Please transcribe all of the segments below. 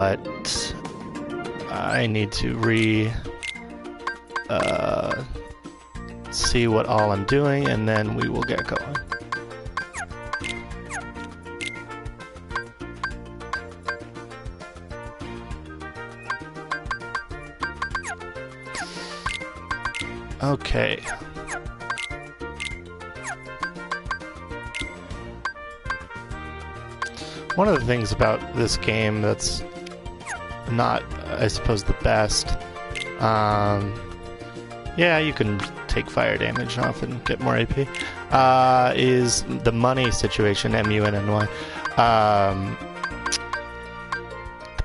but I need to see what all I'm doing, and then we will get going. Okay. One of the things about this game that's not, I suppose, the best, yeah, you can take fire damage off and get more AP, is the money situation, M-U-N-N-Y. At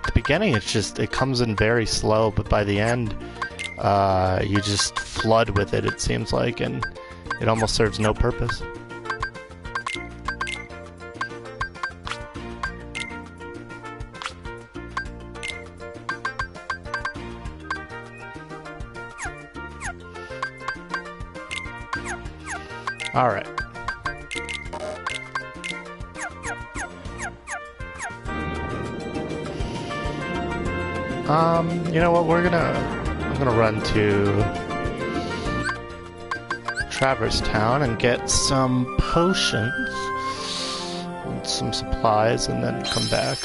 the beginning, it comes in very slow, but by the end, you just flood with it, it seems like, and it almost serves no purpose. All right. You know what? I'm gonna run to Traverse Town and get some potions and some supplies, and then come back.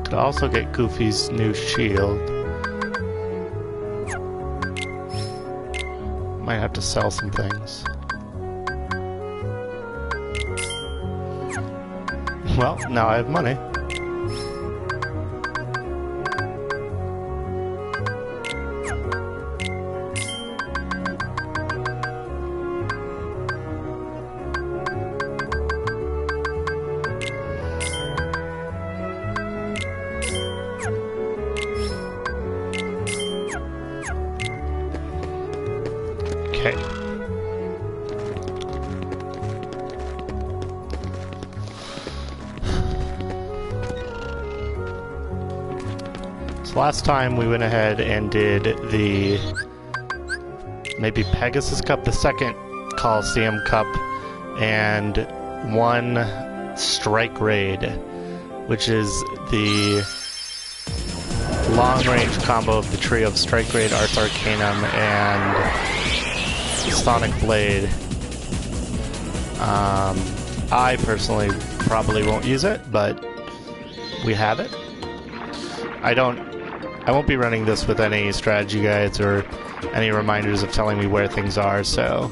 Could also get Goofy's new shield. Might have to sell some things. Well, now I have money. Okay. So last time we went ahead and did the maybe Pegasus Cup, the second Coliseum Cup, and one Strike Raid, which is the long-range combo of the trio of Strike Raid, Ars Arcanum, and Sonic Blade. I personally probably won't use it, but we have it. I won't be running this with any strategy guides or any reminders of telling me where things are, so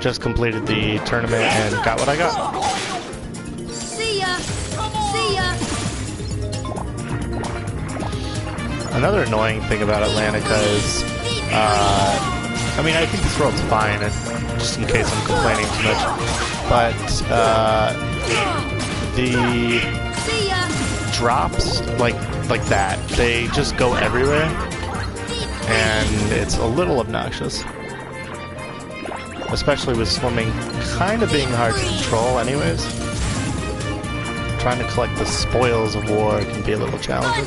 just completed the tournament and got what I got. See ya! See ya! Another annoying thing about Atlantica is, I mean, I think this world's fine, just in case I'm complaining too much, but the drops, like that, they just go everywhere, and it's a little obnoxious. Especially with swimming kind of being hard to control anyways. Trying to collect the spoils of war can be a little challenging.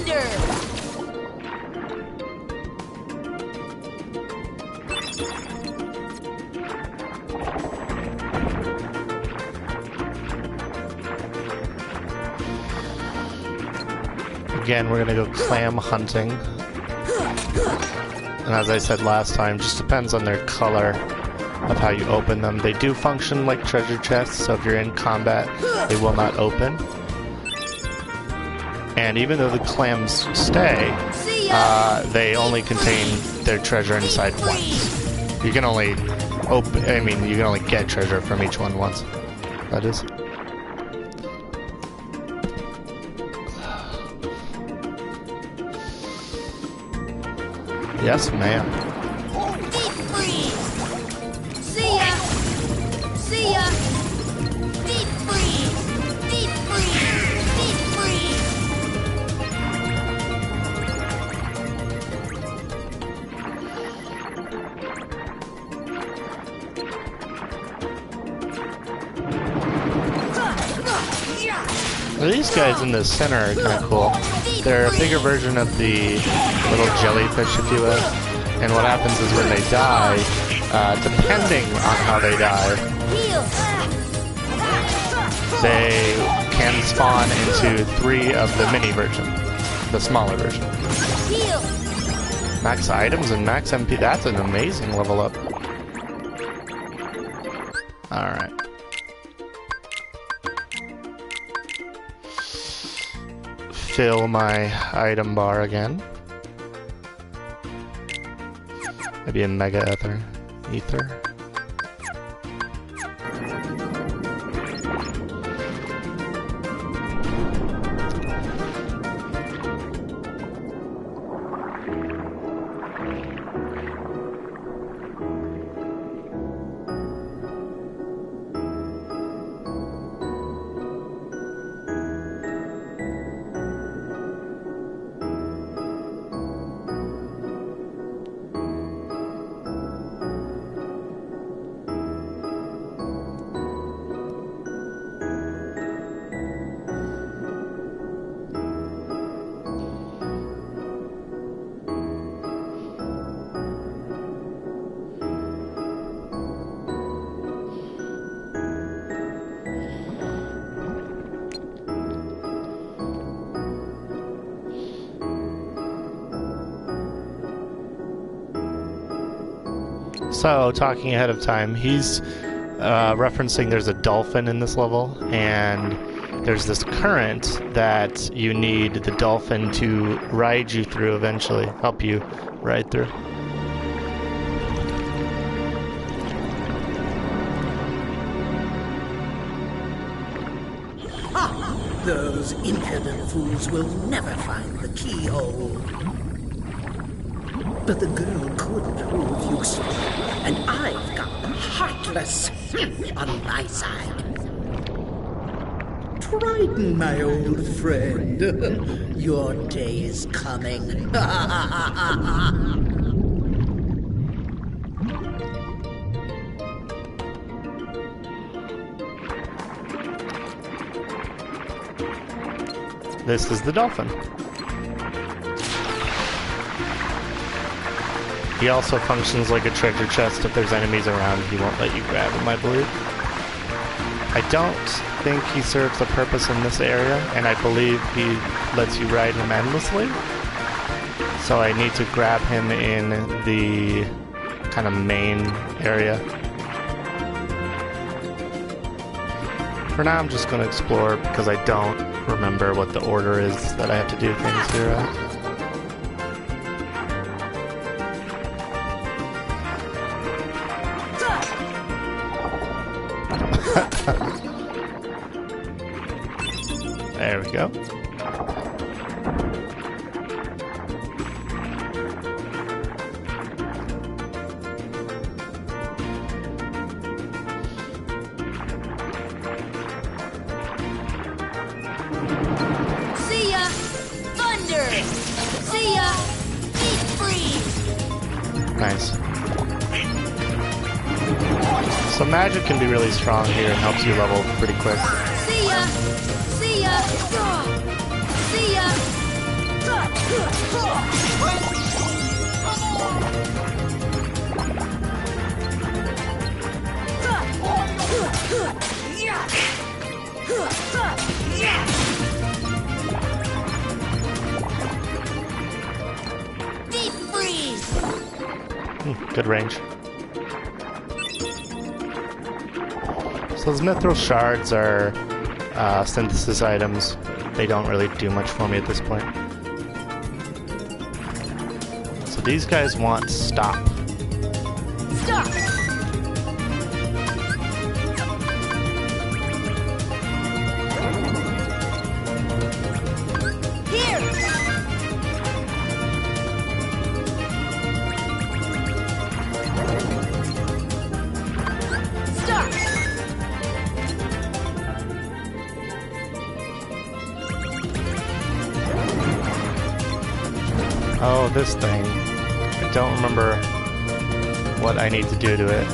Again, we're gonna go clam hunting. And as I said last time, just depends on their color of how you open them. They do function like treasure chests, so if you're in combat, they will not open. And even though the clams stay, they only contain their treasure inside once. You can only you can only get treasure from each one once. That is. Yes, ma'am. Well, these guys in the center are kind of cool. They're a bigger version of the little jellyfish, if you will. And what happens is when they die, depending on how they die, they can spawn into 3 of the mini version, the smaller version. Max items and max MP, that's an amazing level up. Alright. Fill my item bar again. Maybe a mega ether. So, talking ahead of time, he's referencing there's a dolphin in this level, and there's this current that you need the dolphin to ride you through eventually, help you ride through. Ha! Those impudent fools will never find the keyhole. But the girl could prove useful, and I've got the heartless on my side. Triton, my old friend, your day is coming. This is the dolphin. He also functions like a treasure chest. If there's enemies around, he won't let you grab them, I believe. I don't think he serves a purpose in this area, and I believe he lets you ride him endlessly. So I need to grab him in the kind of main area. For now, I'm just going to explore because I don't remember what the order is that I have to do things here at. There we go. See ya! Thunder! See ya! Deep freeze! Nice. So magic can be really strong here and helps you level pretty quick. See ya! See ya! See ya! Deep freeze! Good range. So those mithril shards are synthesis items. They don't really do much for me at this point. So these guys want stop. Stop! Here! Stop! Oh, this thing. I don't remember what I need to do to it.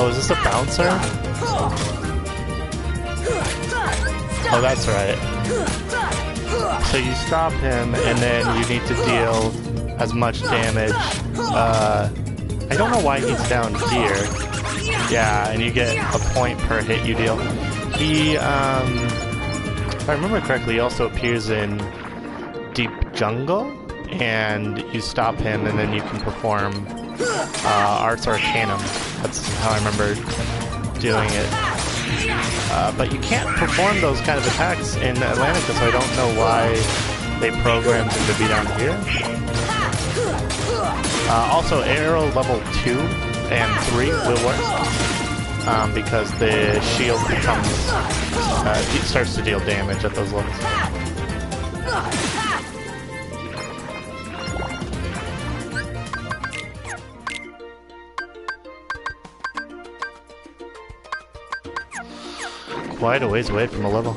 Oh, is this a bouncer? Oh, that's right. So you stop him, and then you need to deal as much damage. I don't know why he's down here. Yeah, and you get a point per hit you deal. He, if I remember correctly, he also appears in Deep Jungle, and you stop him, and then you can perform Arts Arcanum. That's how I remember doing it. But you can't perform those kind of attacks in Atlantica, so I don't know why they programmed him to be down here. Also, arrow level 2 and 3 will work, because the shield becomes, it starts to deal damage at those levels. Quite a ways away from a level.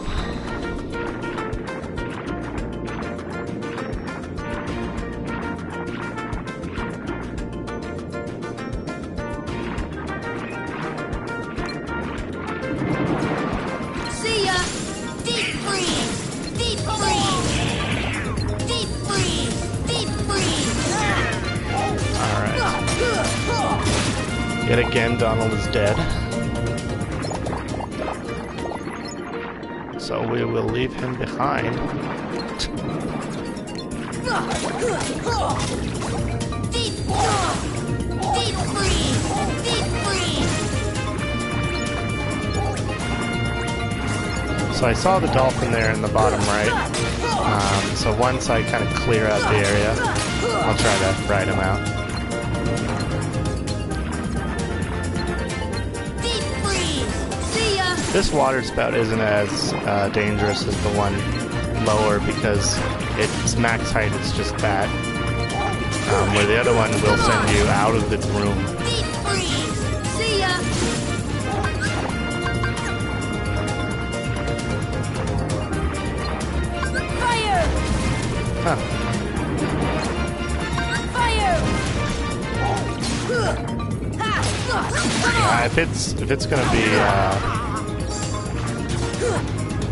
See ya! Deep freeze! Deep freeze! Deep freeze! Deep freeze! Alright. Yet again, Donald is dead. So we will leave him behind. Deep freeze! Deep freeze! So I saw the dolphin there in the bottom right. So once I kind of clear out the area, I'll try to ride him out. Deep freeze! See ya! This water spout isn't as dangerous as the one lower because its max height is just that. Where the other one will send you out of the room. Deep freeze! See ya! Fire! Huh. Fire! If it's gonna be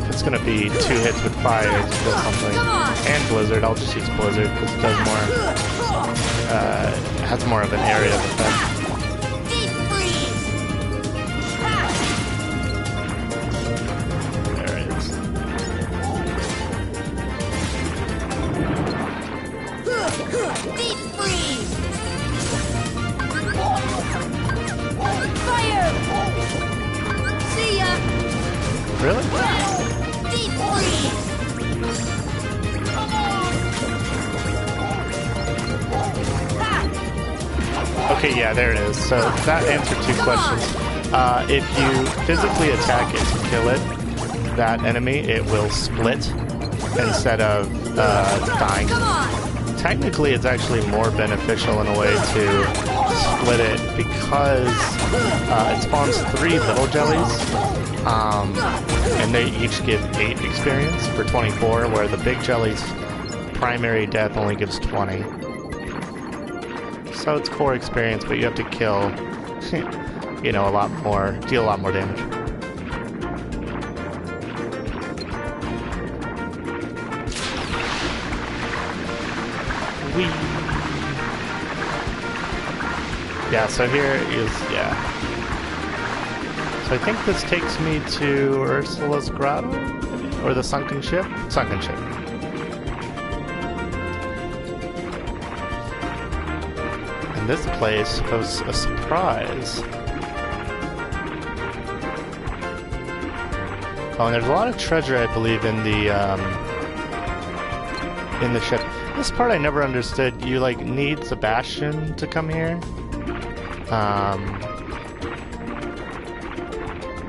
it's gonna be 2 hits with fire to kill something, and blizzard. I'll just use blizzard because it does more. Has more of an area of effect. Deep freeze! There it is. Deep freeze! Fire! See ya! Really? Deep freeze! Okay, yeah, there it is. So that answered 2 questions. If you physically attack it to kill it, that enemy, it will split instead of dying. Come on! Technically, it's actually more beneficial in a way to split it because it spawns 3 little jellies, and they each give 8 experience for 24, where the big jelly's primary death only gives 20. So it's core experience, but you have to kill, you know, a lot more, deal a lot more damage. Whee! Yeah, so here is, yeah. So I think this takes me to Ursula's grotto? Or the sunken ship? Sunken ship. And this place was a surprise. Oh, and there's a lot of treasure, I believe, in the ship. This part I never understood. You, like, need Sebastian to come here.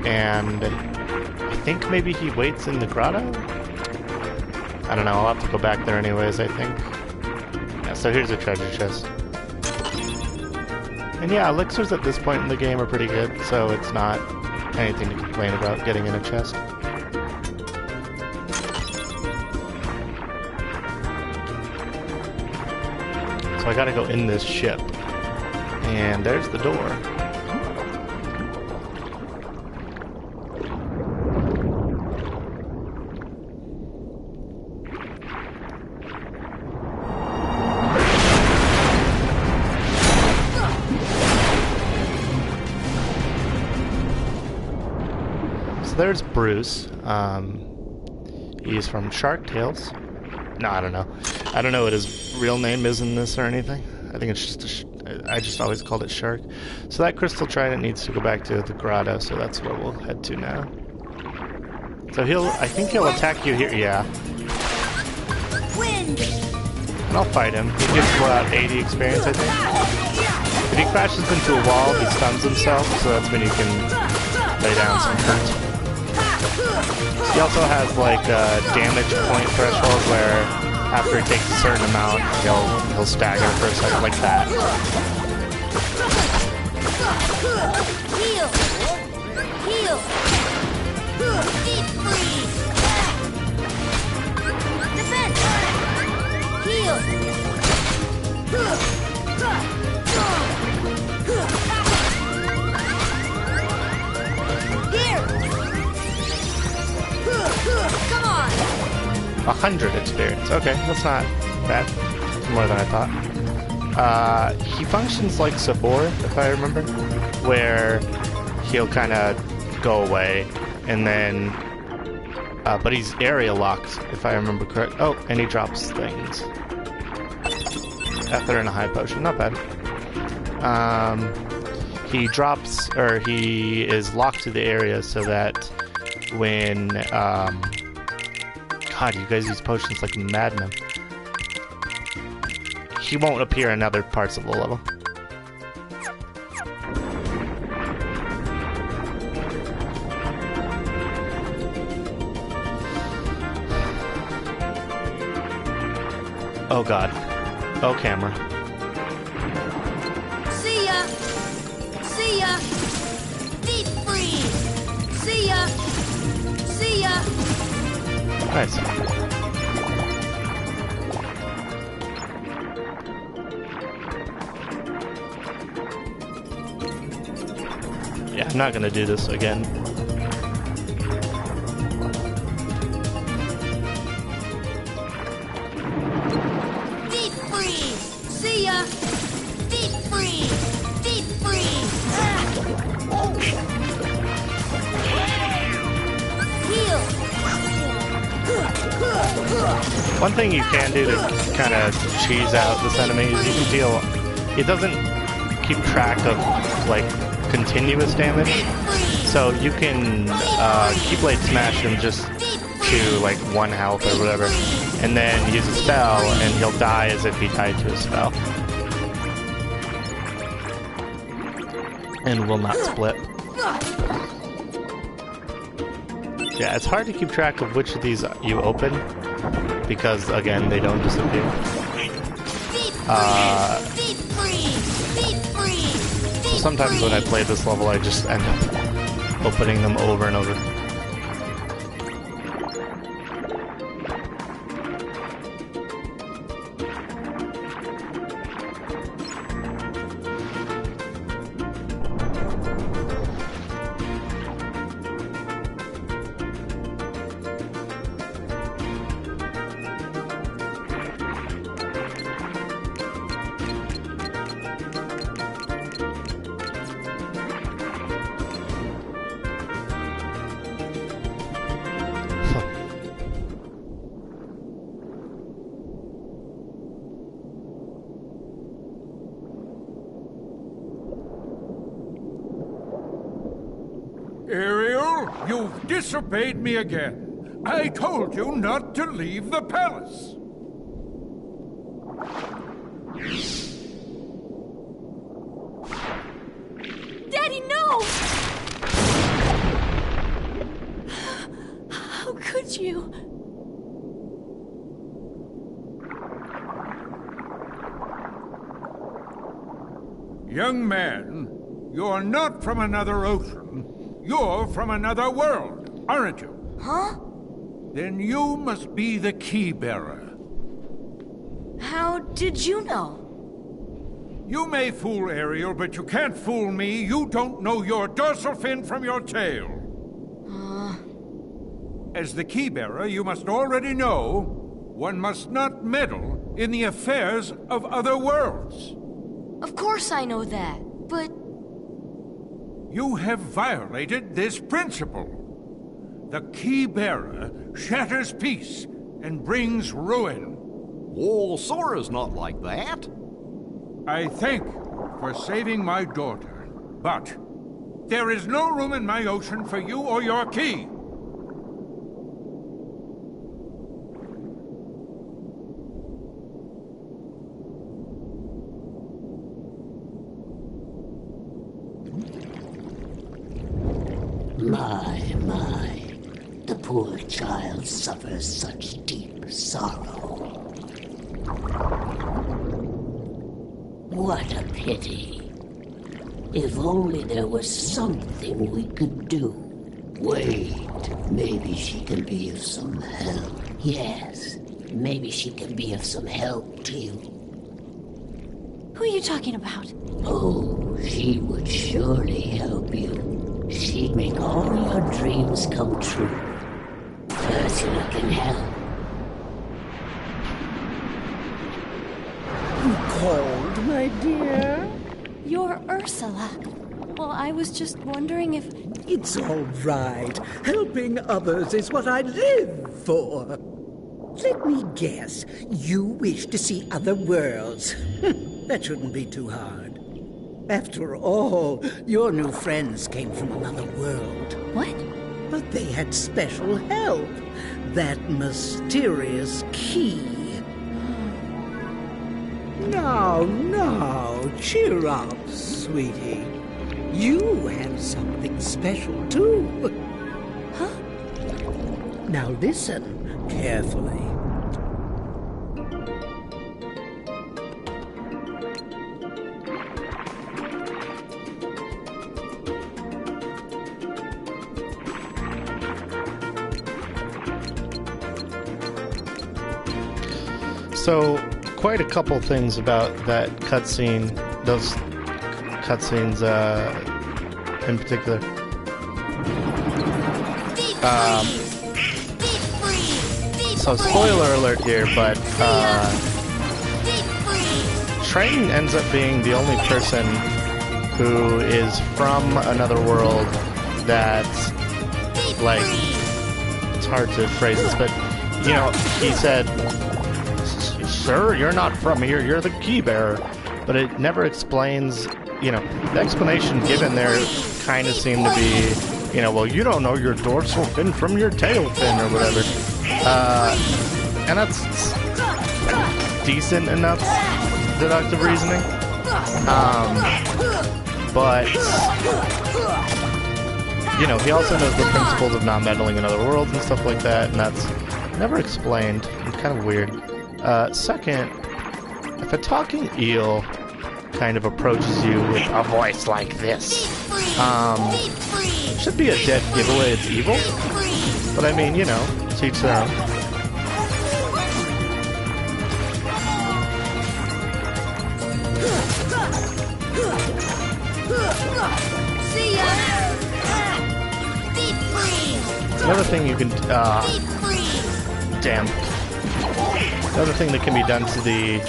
And I think maybe he waits in the grotto? I don't know, I'll have to go back there anyways, I think. Yeah, so here's a treasure chest. And yeah, elixirs at this point in the game are pretty good, so it's not anything to complain about getting in a chest. So I gotta go in this ship. And there's the door. So there's Bruce. He's from Shark Tales. No, I don't know. I don't know what his real name is in this or anything. I think it's just I just always called it Shark. So that crystal trident needs to go back to the grotto, so that's where we'll head to now. So I think he'll attack you here, yeah. Wind. And I'll fight him. He gives about 80 experience, I think. If he crashes into a wall, he stuns himself, so that's when you can lay down some hurt. He also has like a damage point threshold where after he takes a certain amount, he'll stagger for a second like that. Heal. Heal. Deep freeze. Defense. Heal. Here. Come on. 100 experience. Okay, that's not bad. It's more than I thought. He functions like Sabor, if I remember, where he'll kind of go away, and then, but he's area locked, if I remember correct. Oh, and he drops things. Ether and a high potion, not bad. He drops, or he is locked to the area so that when, God, you guys use potions like madmen. He won't appear in other parts of the level. Oh God. Oh, camera. See ya. See ya. Deep freeze. See ya. See ya. Nice. Yeah, I'm not gonna do this again. Deep freeze. See ya. Deep freeze. Deep freeze. Heal. One thing you can do to kind of cheese out this enemy is you can deal... It doesn't keep track of, like, continuous damage. So you can Keyblade Smash him just to, like, 1 health or whatever. And then use a spell, and he'll die as if he died to a spell. And will not split. Yeah, it's hard to keep track of which of these you open, because, again, they don't disappear. So sometimes when I play this level, I just end up opening them over and over. Ariel, you've disobeyed me again. I told you not to leave the palace. Daddy, no! How could you? Young man, you're not from another ocean. You're from another world, aren't you? Huh? Then you must be the key bearer. How did you know? You may fool Ariel, but you can't fool me. You don't know your dorsal fin from your tail. As the key bearer, you must already know one must not meddle in the affairs of other worlds. Of course I know that, but... You have violated this principle. The key bearer shatters peace and brings ruin. Oh, Sora's not like that. I thank for saving my daughter, but there is no room in my ocean for you or your key. My, the poor child suffers such deep sorrow. What a pity. If only there was something we could do. Wait, maybe she can be of some help. Yes, maybe she can be of some help to you. Who are you talking about? Oh, she would surely help you. She'd make all your dreams come true. Ursula can help. You called, my dear? You're Ursula. Well, I was just wondering if... It's all right. Helping others is what I live for. Let me guess. You wish to see other worlds. That shouldn't be too hard. After all, your new friends came from another world. What? But they had special help. That mysterious key. Now, cheer up, sweetie. You have something special, too. Huh? Now listen carefully. So, quite a couple things about that cutscene, those cutscenes in particular. So, spoiler alert here, but Triton ends up being the only person who is from another world that's, like, it's hard to phrase this, but, you know, he said, "Sir, you're not from here, you're the key bearer." But it never explains, you know, the explanation given there kind of seemed to be, you know, well, you don't know your dorsal fin from your tail fin or whatever. And that's decent enough deductive reasoning. But, you know, he also knows the principles of not meddling in other worlds and stuff like that, and that's never explained. It's kind of weird. Second, if a talking eel kind of approaches you with a voice like this, it should be a dead giveaway it's evil. But I mean, you know, to each their own. See ya! Deep freeze! Another thing you can, damn. Another thing that can be done to the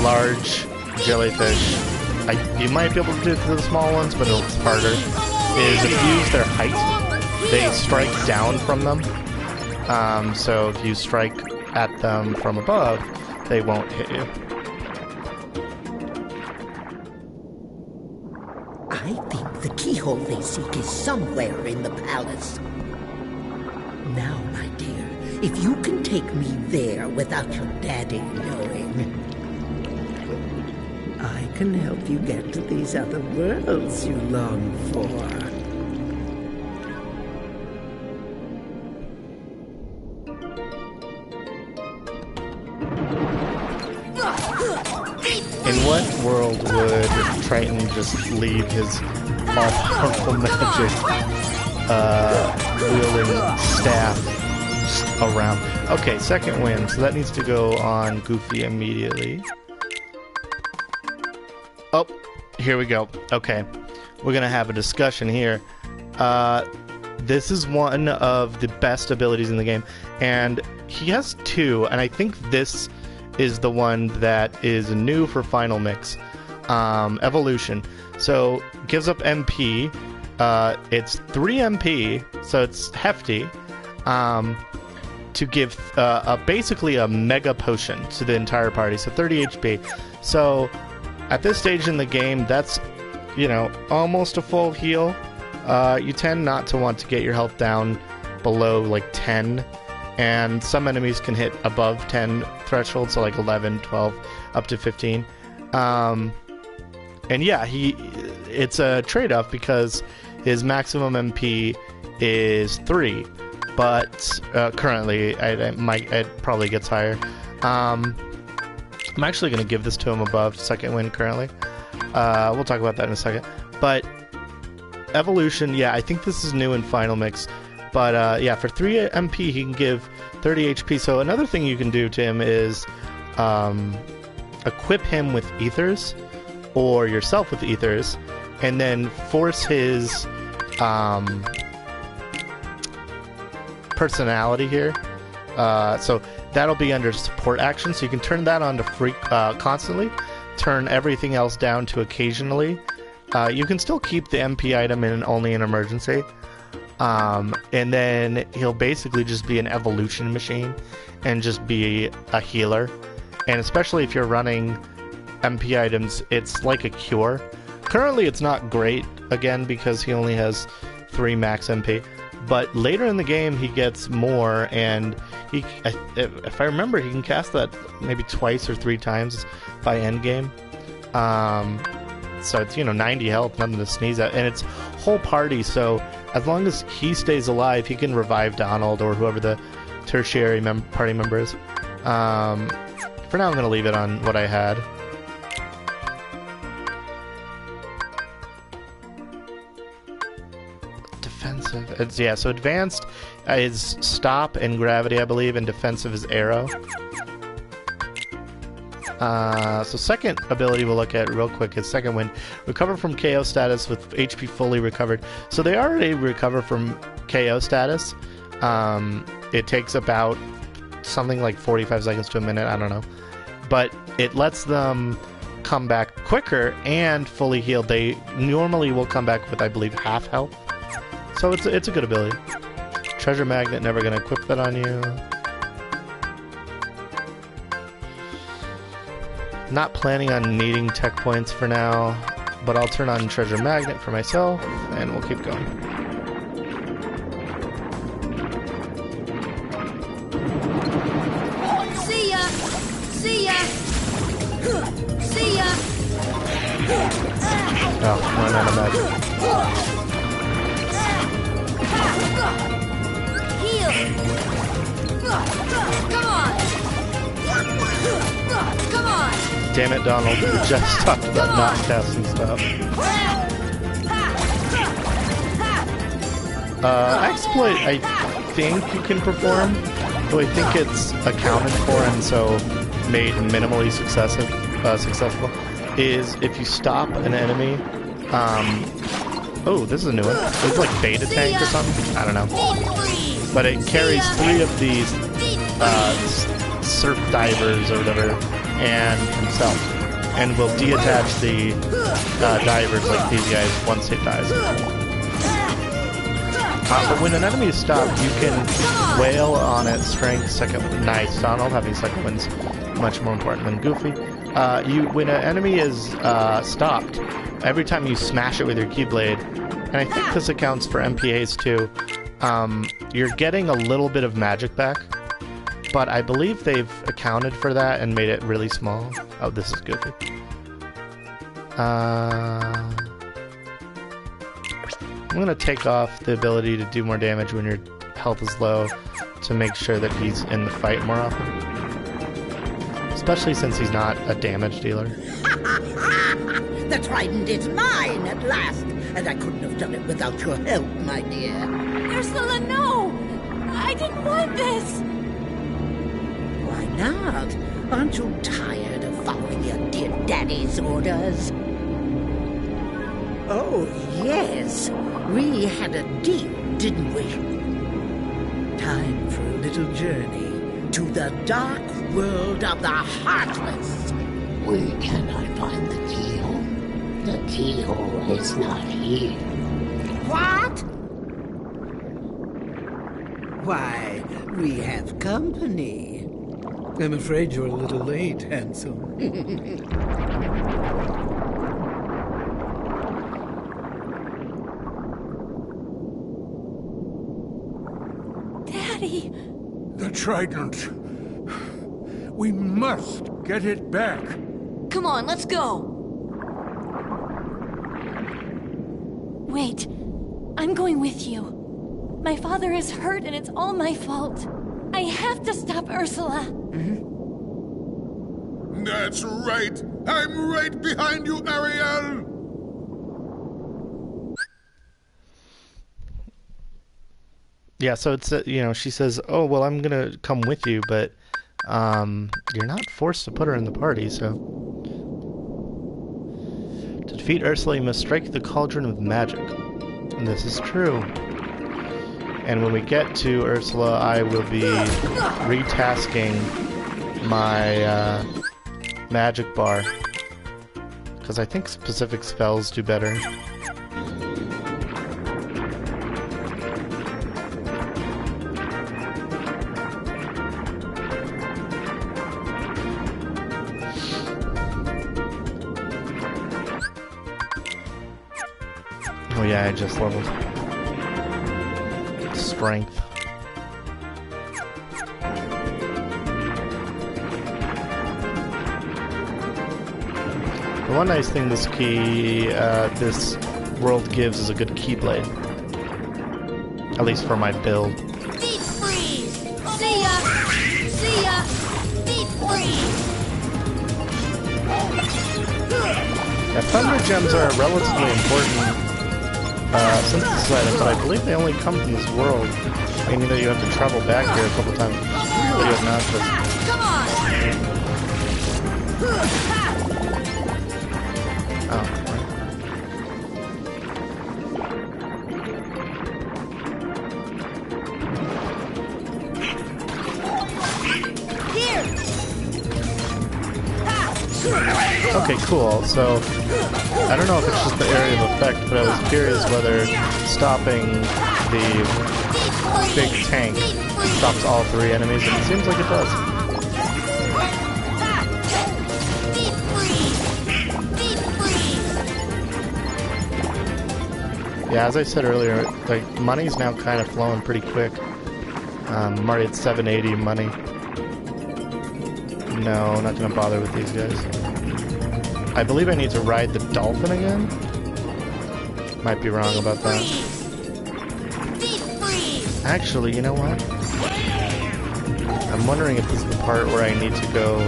large jellyfish, you might be able to do it to the small ones, but it's harder, is if you use their height, they strike down from them. So if you strike at them from above, they won't hit you. I think the keyhole they seek is somewhere in the palace. Now, my dear, if you can take me there without your daddy knowing, I can help you get to these other worlds you long for. In what world would Triton just leave his all-powerful magic wielding staff around? Okay, second win, so that needs to go on Goofy immediately. Oh, here we go. Okay, we're gonna have a discussion here. This is one of the best abilities in the game, and he has two, and I think this is the one that is new for Final Mix. Evolution. So, gives up MP. It's 3 MP, so it's hefty. to give basically a mega potion to the entire party, so 30 HP. So at this stage in the game, that's, you know, almost a full heal. You tend not to want to get your health down below like 10, and some enemies can hit above 10 thresholds, so like 11, 12, up to 15. And yeah, it's a trade-off because his maximum MP is 3, but currently it probably gets higher. I'm actually going to give this to him above second wind currently. We'll talk about that in a second. But evolution, yeah, I think this is new in Final Mix. But yeah, for 3 MP, he can give 30 HP. So another thing you can do to him is equip him with ethers, or yourself with ethers, and then force his personality here. So that'll be under support action, so you can turn that on to constantly, turn everything else down to occasionally. You can still keep the MP item in only an emergency, and then he'll basically just be an evolution machine and just be a healer. And especially if you're running MP items, it's like a cure. Currently it's not great, again, because he only has 3 max MP. But later in the game, he gets more, and if I remember, he can cast that maybe twice or 3 times by endgame. So it's, you know, 90 health, nothing to sneeze at, and it's whole party. So as long as he stays alive, he can revive Donald or whoever the tertiary party member is. For now, I'm going to leave it on what I had. It's, yeah, so advanced is stop and gravity, I believe, and defensive is arrow. So second ability we'll look at real quick is second wind. Recover from KO status with HP fully recovered. So they already recover from KO status. It takes about something like 45 seconds to a minute, I don't know. But it lets them come back quicker and fully healed. They normally will come back with, I believe, half health. So it's a good ability. Treasure Magnet, never gonna equip that on you. Not planning on needing tech points for now, but I'll turn on Treasure Magnet for myself, and we'll keep going. See ya! See ya! See ya! Oh, run out of magic. Heal! Come on! Come on! Damn it, Donald. We just talked about not casting stuff. Exploit, I think you can perform, though I think it's accounted for and so made minimally successful, is if you stop an enemy. Oh, this is a new one. It's like Beta Tank or something? I don't know. But it carries 3 of these surf divers or whatever, and himself. And will deattach the divers like these guys once it dies. But when an enemy is stopped, you can wail on it, strength, second wind. Nice. Donald having second wind's much more important than Goofy. When an enemy is stopped, every time you smash it with your Keyblade, and I think this accounts for MPAs too, you're getting a little bit of magic back, but I believe they've accounted for that and made it really small. Oh, this is Goofy. I'm going to take off the ability to do more damage when your health is low to make sure that he's in the fight more often. Especially since he's not a damage dealer. The trident is mine at last, and I couldn't have done it without your help, my dear. Ursula, no! I didn't want this! Why not? Aren't you tired of following your dear daddy's orders? Oh, yes. We had a deal, didn't we? Time for a little journey to the dark world of the Heartless. We cannot find the keyhole. The keyhole is not here. What? Why, we have company. I'm afraid you're a little late, handsome. Daddy! The trident. We must get it back. Come on, let's go! Wait. I'm going with you. My father is hurt and it's all my fault. I have to stop Ursula. That's right. I'm right behind you, Ariel. Yeah, so it's she says, "Oh well, I'm gonna come with you, but you're not forced to put her in the party." So to defeat Ursula, you must strike the cauldron with magic, and this is true. And when we get to Ursula, I will be retasking my magic bar, because I think specific spells do better. Oh yeah, I just leveled. Strength. The one nice thing this this world gives is a good keyblade. At least for my build. Deep freeze! See ya! See ya! Deep freeze! Yeah, thunder gems are a relatively important synthesis item, but I believe they only come from this world, meaning that you have to travel back here a couple times. Really obnoxious. Come on! Oh. Here! Okay, cool. So, I don't know if it's just the area of effect, but I was curious whether stopping the big tank stops all three enemies, and it seems like it does. Deep freeze! Deep freeze! Yeah, as I said earlier, like, money's now kind of flowing pretty quick. I'm already at 780 money. No, not gonna bother with these guys. I believe I need to ride the dolphin again? Might be wrong about that. Deep freeze! Actually, you know what? I'm wondering if this is the part where I need to go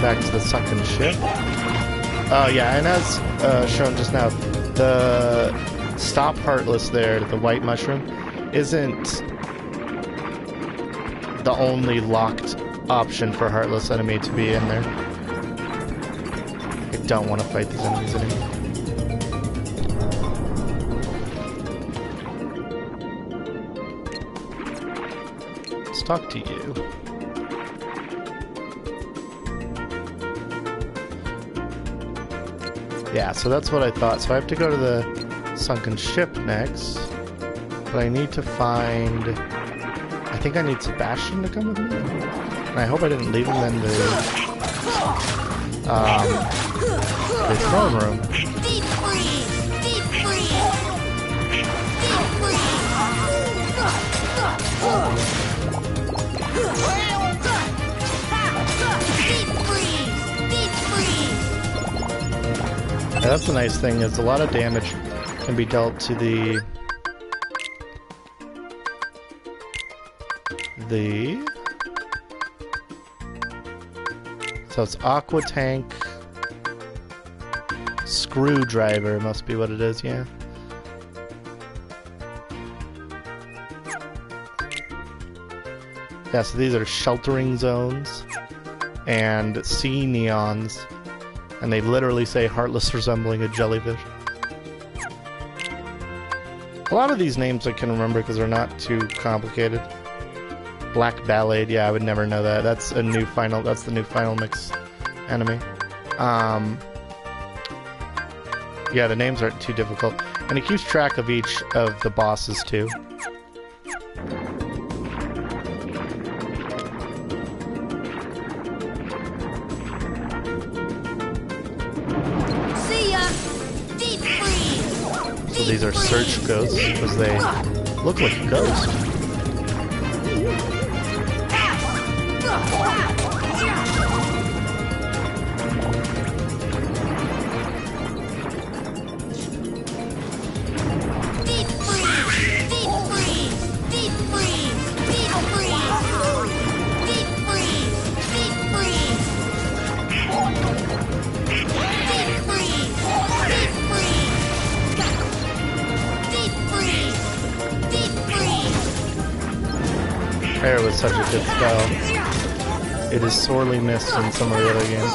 back to the sunken ship. Oh yeah, and as shown just now, the stop Heartless there, the white mushroom, isn't the only locked option for Heartless enemy to be in there. I don't want to fight these enemies anymore. Let's talk to you. Yeah, so that's what I thought. So I have to go to the sunken ship next, but I need to find... I think I need Sebastian to come with me. And I hope I didn't leave him in the throne room. Deep freeze! Deep freeze! Deep freeze! Deep freeze! Deep freeze! Yeah, that's the nice thing, is a lot of damage can be dealt to the so it's Aqua Tank Screwdriver must be what it is, yeah. Yeah, so these are sheltering zones and sea neons, and they literally say heartless resembling a jellyfish. A lot of these names I can remember because they're not too complicated. Black Ballade, yeah, I would never know that. That's the new final mix enemy. Yeah, the names aren't too difficult. And it keeps track of each of the bosses too. So these are search ghosts because they look like a ghost. Air was such a good spell. It is sorely missed in some of the other games.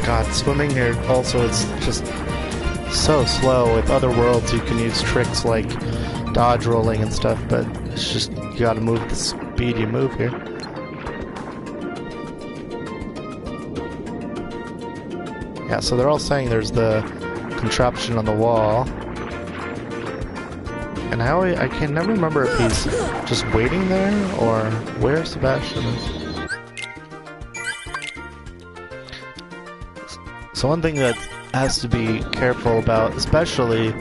God, swimming here also is just so slow. With other worlds, you can use tricks like dodge rolling and stuff, but it's just you gotta move the speed you move here. Yeah, so they're all saying there's the contraption on the wall. And how I can never remember if he's just waiting there or where Sebastian is. So one thing that has to be careful about, especially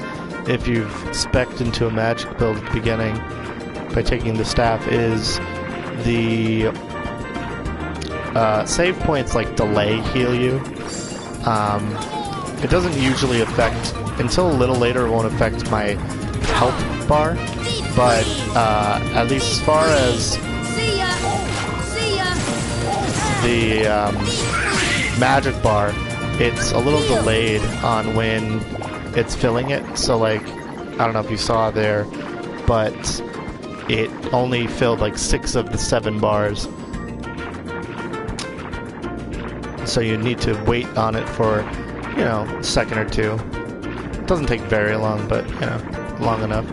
if you've spec'd into a magic build at the beginning by taking the staff, is the save points like delay heal you. It doesn't usually affect, until a little later it won't affect my health bar, but at least as far as the magic bar, it's a little delayed on when it's filling it. So like, I don't know if you saw there, but it only filled like 6 of the 7 bars. So you need to wait on it for, you know, a second or two. It doesn't take very long, but, you know, long enough.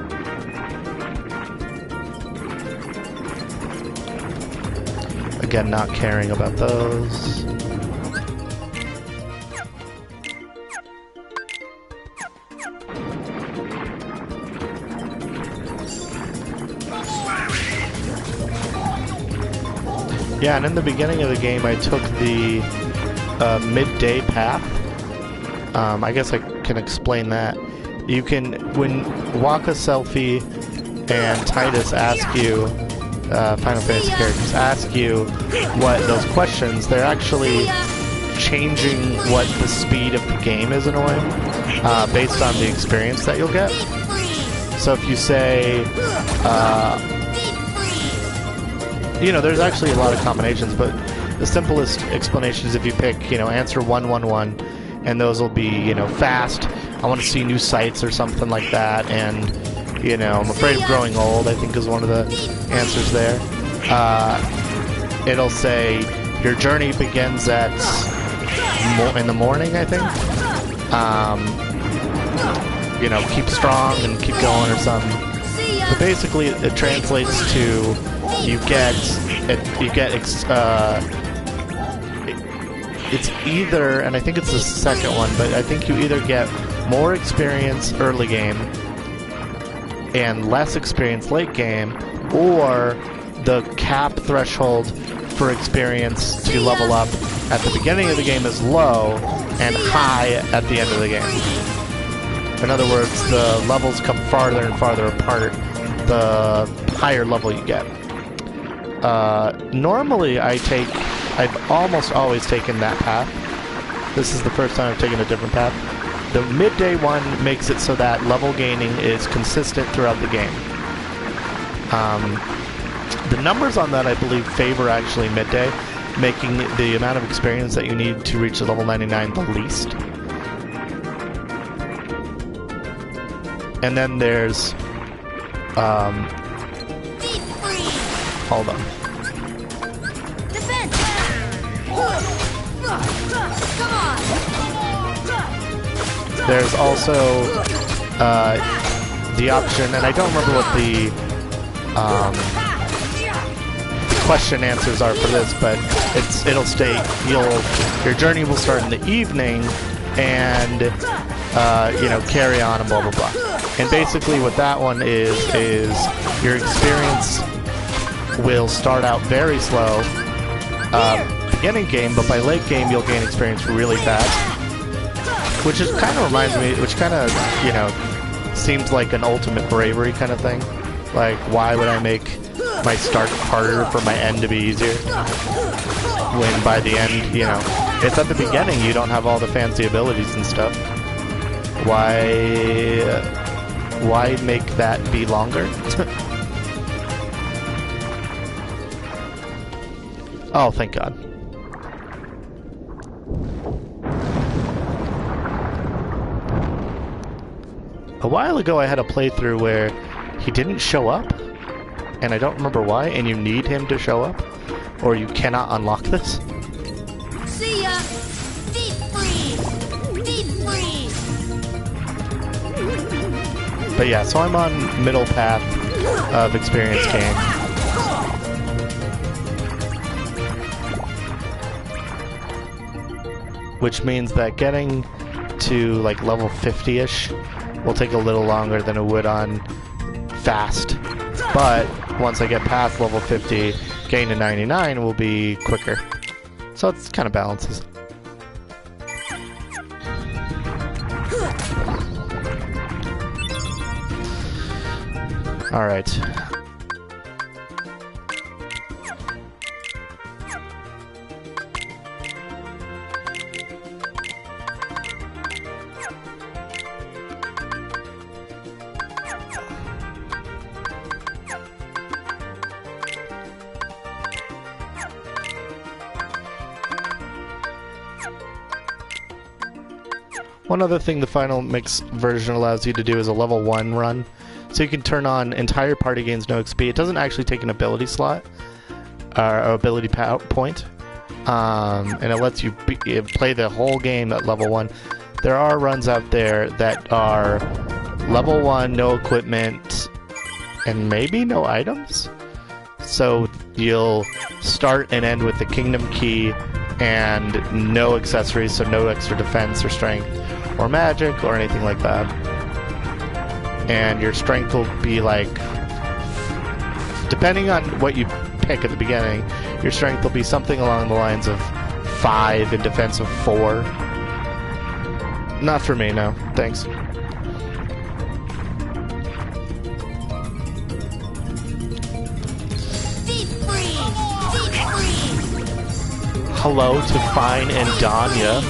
Again, not caring about those. Yeah, and in the beginning of the game, I took the midday path. I guess I can explain that. You can, when Waka, Selfie, and Titus ask you, Final Fantasy characters ask you what those questions, they're actually changing what the speed of the game is in a way, based on the experience that you'll get. So if you say, you know, there's actually a lot of combinations, but the simplest explanation is if you pick, you know, answer 111, and those will be, you know, fast, I want to see new sights or something like that, and, you know, I'm afraid of growing old, I think is one of the answers there. It'll say, your journey begins at in the morning, I think. You know, keep strong and keep going or something. But basically, it translates to it's either, and I think it's the second one, but I think you either get more experience early game and less experience late game, or the cap threshold for experience to level up at the beginning of the game is low and high at the end of the game. In other words, the levels come farther and farther apart the higher level you get. Normally I've almost always taken that path. This is the first time I've taken a different path. The midday one makes it so that level gaining is consistent throughout the game. The numbers on that, I believe, favor actually midday, making the amount of experience that you need to reach the level 99 the least. And then there's hold on. There's also the option, and I don't remember what the question answers are for this, but it'll state your journey will start in the evening, and you know, carry on and blah blah blah. And basically what that one is your experience will start out very slow beginning game, but by late game you'll gain experience really fast, which is kind of reminds me, which kind of, you know, seems like an ultimate bravery kind of thing. Like, why would I make my start harder for my end to be easier when by the end, you know, it's at the beginning, you don't have all the fancy abilities and stuff. Why make that be longer? Oh, thank God. A while ago I had a playthrough where he didn't show up, and I don't remember why, and you need him to show up, or you cannot unlock this. See ya! Deep freeze! Deep freeze! But yeah, so I'm on middle path of experience gain. Which means that getting to like level 50-ish will take a little longer than it would on fast. But once I get past level 50, gain to 99 will be quicker. So it's kind of balances. Alright. One other thing the final mix version allows you to do is a level 1 run. So you can turn on entire party gains no XP. It doesn't actually take an ability slot or ability point, and it lets you play the whole game at level 1. There are runs out there that are level 1, no equipment, and maybe no items. So you'll start and end with the Kingdom Key and no accessories, so no extra defense or strength or magic or anything like that. And your strength will be like, depending on what you pick at the beginning, your strength will be something along the lines of 5 and defense of 4. Not for me, no. Thanks. Deep freeze! Deep freeze! Hello to Fine and Danya.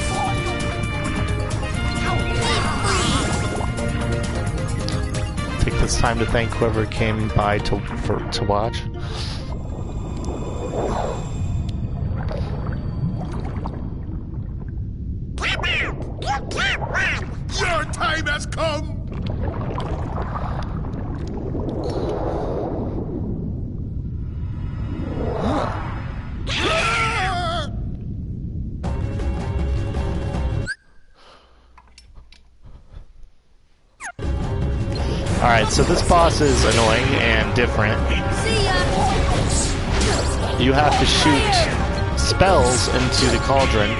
Take this time to thank whoever came by to watch. Your time has come! Alright, so this boss is annoying and different. See ya! You have to shoot spells into the cauldron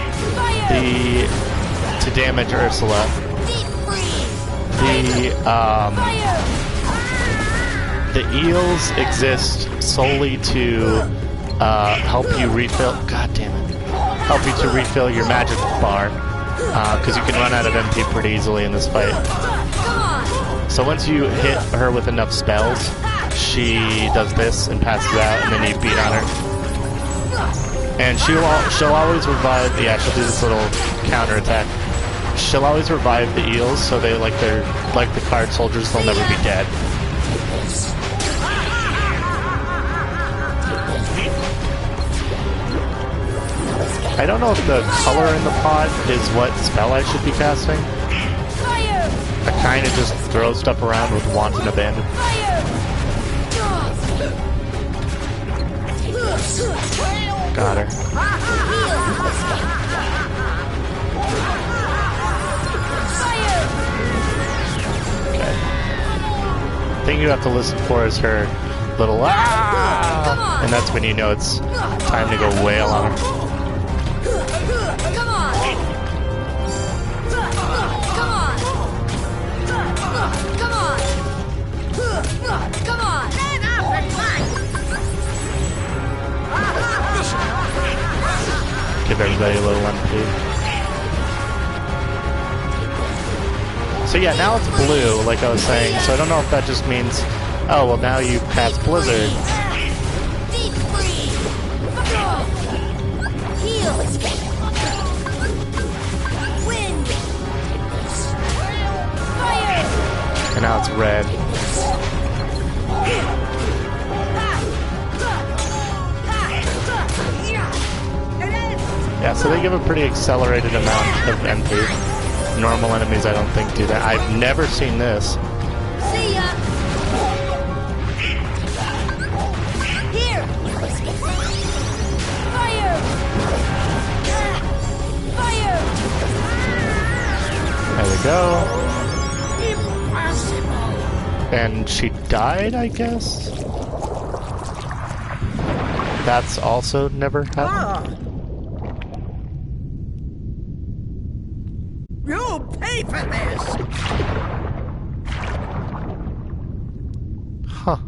to damage Ursula. Deep freeze! The eels exist solely to help you refill. God damn it! Help you to refill your magic bar, because you can run out of MP pretty easily in this fight. So once you hit her with enough spells, she does this and passes out, and then you beat on her. And she'll always revive. Yeah, she'll do this little counter attack. She'll always revive the eels, so they like the card soldiers. They'll never be dead. I don't know if the color in the pot is what spell I should be casting. I kind of just throw stuff around with wanton abandon. Got her. Okay. The thing you have to listen for is her little ah, and that's when you know it's time to go wail on her. Come on! give everybody a little MP. So yeah, now it's blue, like I was saying, so I don't know if that just means, oh, well now you pass Blizzard. Deep freeze! Heal! Wind! Fire! And now it's red. Yeah, so they give a pretty accelerated amount of MP. Normal enemies, I don't think, do that. I've never seen this. See ya! Here! Fire! Fire! There we go. Impossible! And she died, I guess? That's also never happened. You'll pay for this!